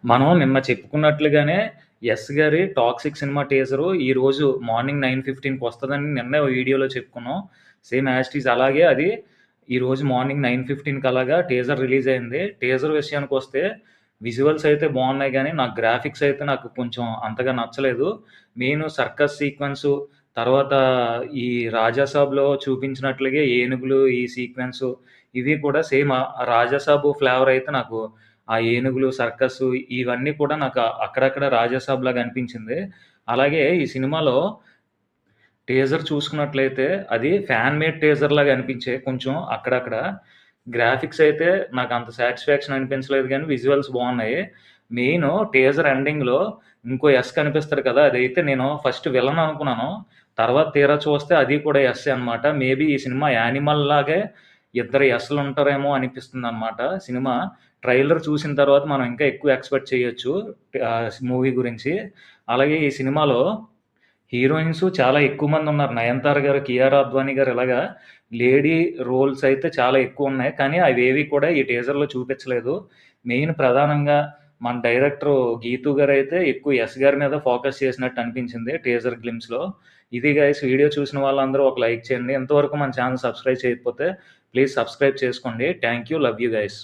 మనం నిన్న చెప్పుకున్నట్లుగానే 'యెస్' గారి 'టాక్సిక్' సినిమా టీజరు ఈరోజు మార్నింగ్ 9:15కి వస్తదని నిన్నే ఓ వీడియోలో చెప్పుకున్నాం. సేమ్ యాజ్ ఇట్ ఈజ్ అలాగే అది ఈరోజు మార్నింగ్ 9:15కి అలాగా టీజర్ రిలీజ్ అయింది. టీజర్ విషయానికొస్తే విజువల్స్ అయితే బావున్నాయి గానీ, నాకు గ్రాఫిక్స్ అయితే నాకు కొంచెం అంతగా నచ్చలేదు. మెయిను సర్కస్ సీక్వెన్సు, తర్వాత ఈ 'రాజాసాబ్‌లో' చూపించినట్లుగే ఏనుగులు ఈ సీక్వెన్సు ఇవి కూడా సేమ్ 'రాజాసాబ్' ఫ్లేవర్ అయితే నాకు ఆ ఏనుగులు, సర్కస్సు ఇవన్నీ కూడా నాకు అక్కడక్కడ 'రాజాసాబ్‌లాగా' అనిపించింది. అలాగే ఈ సినిమాలో టీజర్ చూసుకున్నట్లయితే అది ఫ్యాన్ మేడ్ టీజర్‌లాగా అనిపించాయి కొంచెం అక్కడక్కడ. గ్రాఫిక్స్ అయితే నాకంత సాటిస్ఫాక్షన్ అనిపించలేదు గానీ విజువల్స్ బావున్నాయి. మెయిను టీజర్ ఎండింగ్‌లో ఇంకో 'యస్' కనిపిస్తాడు కదా! అదైతే నేను ఫస్ట్ విలన్ అనుకున్నాను. తర్వాత తీరా చూస్తే అది కూడా 'యస్సే' అనమాట. మేబీ ఈ సినిమా 'యానిమల్' లాగే ఇద్దరు 'యస్‌లుంటారేమో' అనిపిస్తుందనమాట సినిమా. ట్రైలర్ చూసిన తర్వాత మనం ఇంకా ఎక్కువ ఎక్స్‌పెక్ట్ చేయొచ్చు మూవీ గురించి. అలాగే ఈ సినిమాలో హీరోయిన్స్ చాలా ఎక్కువ మందున్నారు. 'నయనతార' గారు, 'కియారా అద్వానీ' గారు ఇలాగా లేడీ రోల్స్ అయితే చాలా ఎక్కువున్నాయి. కానీ అవేవి కూడా ఈ టీజర్‌లో చూపించలేదు. మెయిన్ ప్రధానంగా మన డైరెక్టరు 'గీతూ' గారైతే ఎక్కువ 'యస్' గారి మీద ఫోకస్ చేసినట్టు అనిపించింది టీజర్ గ్లింప్స్‌లో. ఇది గైస్ వీడియో చూసిన వాళ్ళందరూ ఒక లైక్ చేయండి. ఇంతవరకు మన ఛానెల్ సబ్స్క్రైబ్ చేయకపోతే ప్లీజ్ సబ్స్క్రైబ్ చేసుకోండి. Thank you. Love you guys.